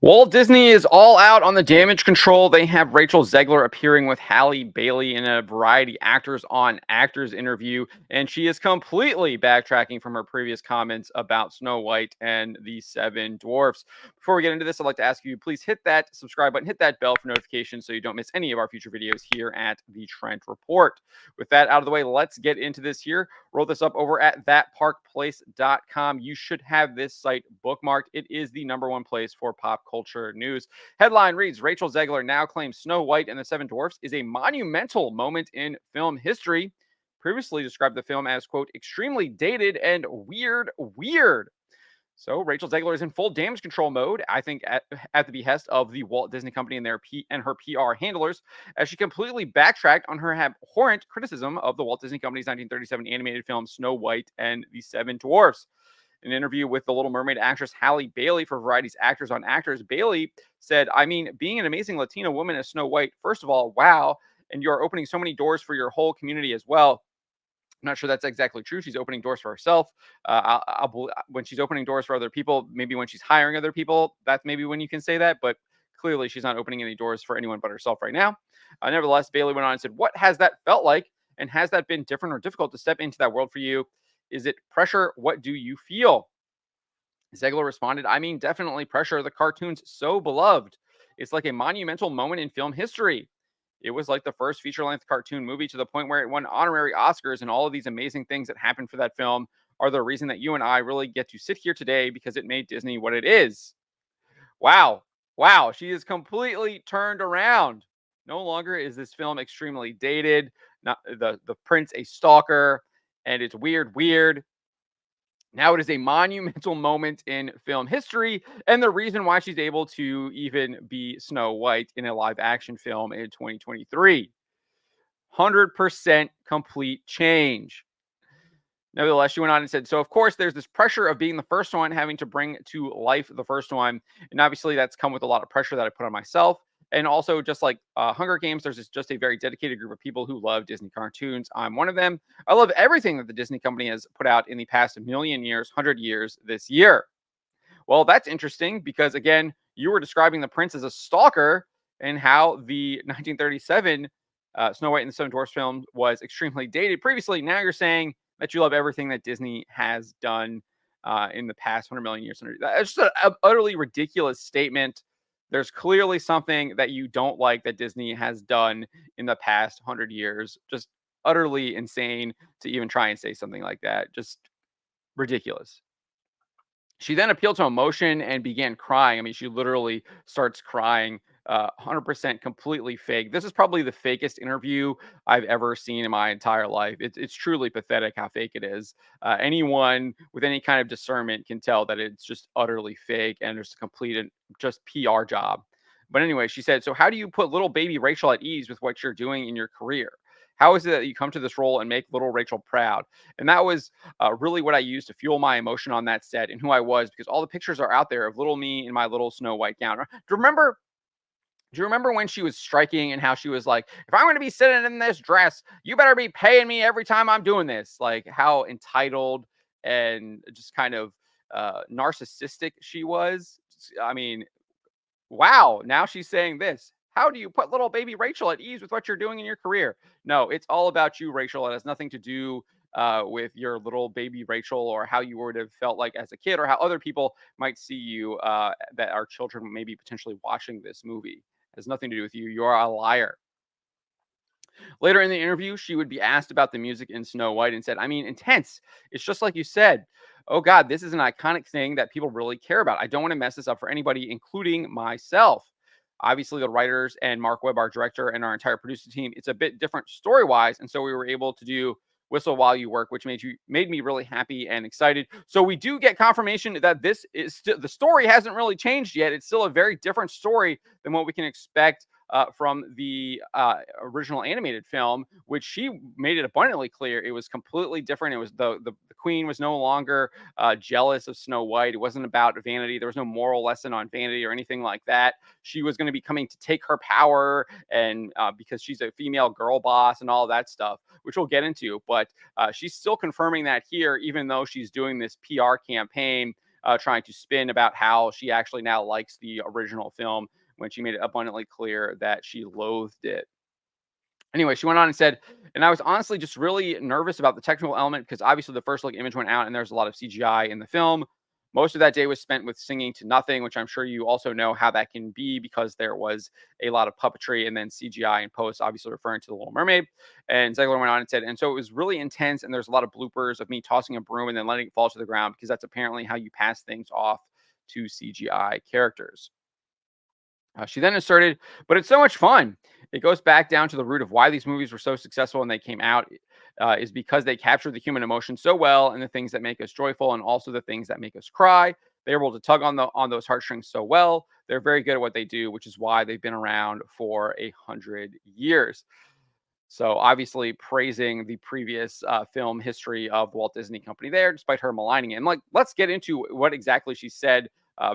Walt Disney is all out on the damage control. They have Rachel Zegler appearing with Halle Bailey in a variety actors on actors interview, and she is completely backtracking from her previous comments about Snow White and the Seven Dwarfs. Before we get into this, I'd like to ask you please hit that subscribe button, hit that bell for notifications so you don't miss any of our future videos here at the Trent Report. With that out of the way, let's get into this here. Roll this up over at thatparkplace.com. You should have this site bookmarked. It is the number one place for pop culture news. Headline reads Rachel Zegler now claims Snow White and the Seven Dwarfs is a monumental moment in film history. Previously described the film as, quote, extremely dated and weird. So Rachel Zegler is in full damage control mode, I think, at the behest of the Walt Disney Company and her PR handlers, as she completely backtracked on her abhorrent criticism of the Walt Disney Company's 1937 animated film Snow White and the Seven Dwarfs. In an interview with the Little Mermaid actress Halle Bailey for Variety's Actors on Actors, Bailey said, I mean, being an amazing Latina woman as Snow White, first of all, wow, and you are opening so many doors for your whole community as well. I'm not sure that's exactly true. She's opening doors for herself. When she's opening doors for other people, maybe when she's hiring other people, that's maybe when you can say that. But clearly, she's not opening any doors for anyone but herself right now. Nevertheless, Bailey went on and said, what has that felt like? And has that been different or difficult to step into that world for you? Is it pressure? What do you feel? Zegler responded, I mean, definitely pressure. The cartoon's so beloved. It's like a monumental moment in film history. It was like the first feature-length cartoon movie to the point where it won honorary Oscars, and all of these amazing things that happened for that film are the reason that you and I really get to sit here today because it made Disney what it is. Wow. Wow. She is completely turned around. No longer is this film extremely dated, not the prince a stalker, and it's weird. Now it is a monumental moment in film history, and the reason why she's able to even be Snow White in a live action film in 2023. 100% complete change. Nevertheless, she went on and said, so of course, there's this pressure of being the first one, having to bring to life the first one. And obviously, that's come with a lot of pressure that I put on myself. And also, just like Hunger Games, there's just a very dedicated group of people who love Disney cartoons. I'm one of them. I love everything that the Disney company has put out in the past million years, 100 years this year. Well, that's interesting because, again, you were describing the prince as a stalker and how the 1937 Snow White and the Seven Dwarfs film was extremely dated previously. Now you're saying that you love everything that Disney has done in the past 100 million years. That's just an utterly ridiculous statement. There's clearly something that you don't like that Disney has done in the past 100 years. Just utterly insane to even try and say something like that. Just ridiculous. She then appealed to emotion and began crying. I mean, she literally starts crying. 100% completely fake. This is probably the fakest interview I've ever seen in my entire life. It's truly pathetic how fake it is. Anyone with any kind of discernment can tell that it's just utterly fake and it's a complete and just PR job. But anyway, she said, so how do you put little baby Rachel at ease with what you're doing in your career? How is it that you come to this role and make little Rachel proud? And that was really what I used to fuel my emotion on that set and who I was, because all the pictures are out there of little me in my little Snow White gown. Do you remember when she was striking and how she was like, if I'm going to be sitting in this dress, you better be paying me every time I'm doing this? Like how entitled and just kind of narcissistic she was. I mean, wow. Now she's saying this. How do you put little baby Rachel at ease with what you're doing in your career? No, it's all about you, Rachel. It has nothing to do with your little baby Rachel or how you would have felt like as a kid or how other people might see you that are children maybe potentially watching this movie. It has nothing to do with you. You're a liar. Later in the interview, she would be asked about the music in Snow White and said, I mean, intense. It's just like you said. Oh, God, this is an iconic thing that people really care about. I don't want to mess this up for anybody, including myself. Obviously, the writers and Mark Webb, our director, and our entire producer team, it's a bit different story-wise. And so we were able to do Whistle While You Work, which made me really happy and excited. So we do get confirmation that this is still, the story hasn't really changed yet. It's still a very different story than what we can expect from the original animated film, which she made it abundantly clear it was completely different. It was the queen was no longer jealous of Snow White. It wasn't about vanity. There was no moral lesson on vanity or anything like that. She was going to be coming to take her power, and because she's a female girl boss and all that stuff, which we'll get into. But she's still confirming that here, even though she's doing this PR campaign trying to spin about how she actually now likes the original film when she made it abundantly clear that she loathed it. Anyway, she went on and said, and I was honestly just really nervous about the technical element because obviously the first look image went out and there's a lot of CGI in the film. Most of that day was spent with singing to nothing, which I'm sure you also know how that can be because there was a lot of puppetry and then CGI and post, obviously referring to the Little Mermaid. And Zegler went on and said, and so it was really intense. And there's a lot of bloopers of me tossing a broom and then letting it fall to the ground because that's apparently how you pass things off to CGI characters. She then asserted, but it's so much fun. It goes back down to the root of why these movies were so successful when they came out, is because they captured the human emotion so well and the things that make us joyful and also the things that make us cry. They're able to tug on those heartstrings so well. They're very good at what they do, which is why they've been around for 100 years. So obviously praising the previous film history of the Walt Disney Company there, despite her maligning it. And like, let's get into what exactly she said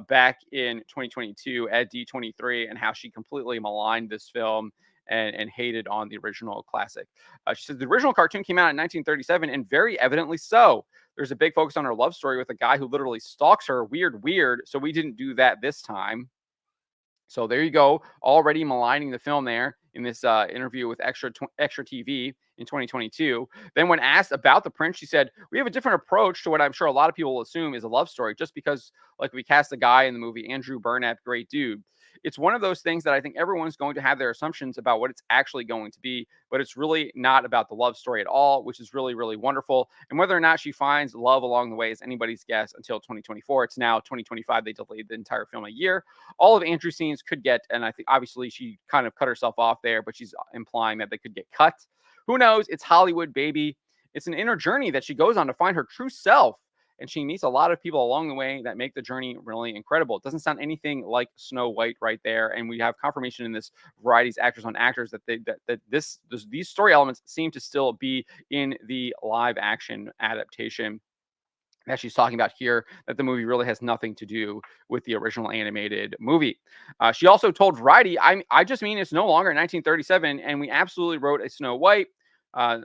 back in 2022 at D23 and how she completely maligned this film and hated on the original classic. She said the original cartoon came out in 1937 and very evidently so. There's a big focus on her love story with a guy who literally stalks her. Weird, weird. So we didn't do that this time. So there you go, already maligning the film there in this interview with Extra TV in 2022. Then, when asked about the prince, she said, "We have a different approach to what I'm sure a lot of people will assume is a love story, just because, like, we cast a guy in the movie, Andrew Burnett, great dude. It's one of those things that I think everyone's going to have their assumptions about what it's actually going to be, but it's really not about the love story at all, which is really, really wonderful. And whether or not she finds love along the way is anybody's guess until 2024. It's now 2025. They delayed the entire film a year. All of Andrew's scenes could get, and I think obviously she kind of cut herself off there, but she's implying that they could get cut. Who knows? It's Hollywood, baby. It's an inner journey that she goes on to find her true self. And she meets a lot of people along the way that make the journey really incredible. It doesn't sound anything like Snow White right there. And we have confirmation in this variety's actors on actors that these story elements seem to still be in the live action adaptation that she's talking about here, that the movie really has nothing to do with the original animated movie. She also told Variety, I just mean it's no longer 1937, and we absolutely wrote a Snow White.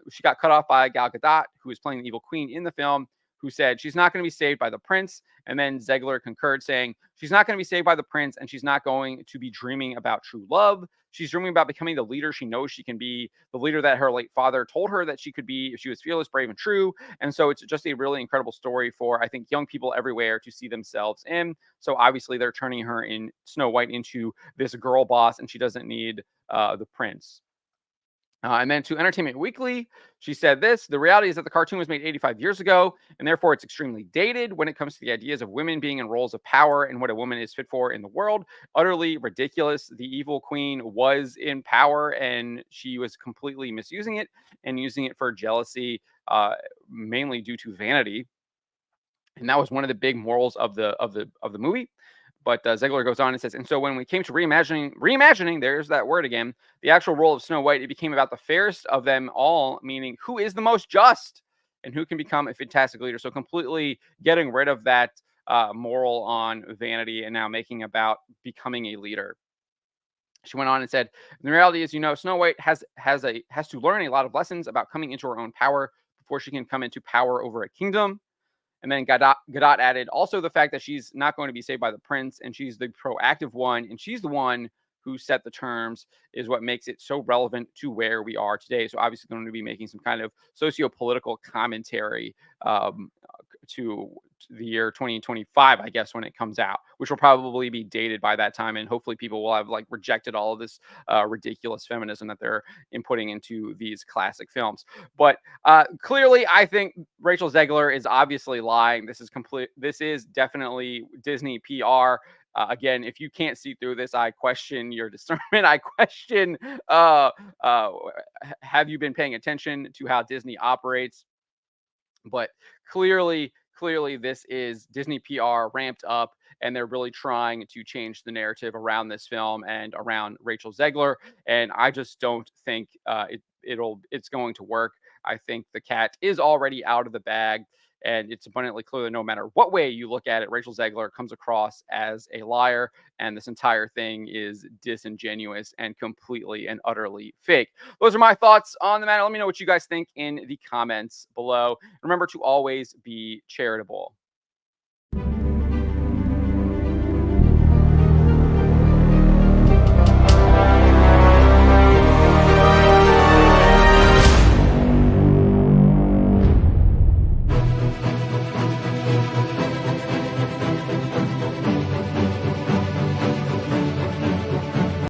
She got cut off by Gal Gadot, who is playing the evil queen in the film, who said she's not going to be saved by the prince. And then Zegler concurred, saying she's not going to be saved by the prince, and she's not going to be dreaming about true love. She's dreaming about becoming the leader she knows she can be, the leader that her late father told her that she could be if she was fearless, brave, and true. And so it's just a really incredible story for, I think, young people everywhere to see themselves in. So obviously they're turning her in Snow White into this girl boss, and she doesn't need the prince. And then to Entertainment Weekly, she said this: the reality is that the cartoon was made 85 years ago, and therefore it's extremely dated when it comes to the ideas of women being in roles of power and what a woman is fit for in the world. Utterly ridiculous. The evil queen was in power, and she was completely misusing it and using it for jealousy, mainly due to vanity. And that was one of the big morals of the movie. But Zegler goes on and says, and so when we came to reimagining, there's that word again, the actual role of Snow White, it became about the fairest of them all, meaning who is the most just and who can become a fantastic leader. So completely getting rid of that moral on vanity and now making about becoming a leader. She went on and said, the reality is, Snow White has to learn a lot of lessons about coming into her own power before she can come into power over a kingdom. And then Gadot added also the fact that she's not going to be saved by the prince, and she's the proactive one, and she's the one who set the terms, is what makes it so relevant to where we are today. So obviously, they're going to be making some kind of socio-political commentary to the year 2025, I guess, when it comes out, which will probably be dated by that time, and hopefully, people will have like rejected all of this ridiculous feminism that they're inputting into these classic films. But clearly, I think Rachel Zegler is obviously lying. This is definitely Disney PR. Again, if you can't see through this, I question your discernment. I question, have you been paying attention to how Disney operates? But clearly, this is Disney PR ramped up, and they're really trying to change the narrative around this film and around Rachel Zegler. And I just don't think it's going to work. I think the cat is already out of the bag. And it's abundantly clear that no matter what way you look at it, Rachel Zegler comes across as a liar. And this entire thing is disingenuous and completely and utterly fake. Those are my thoughts on the matter. Let me know what you guys think in the comments below. Remember to always be charitable.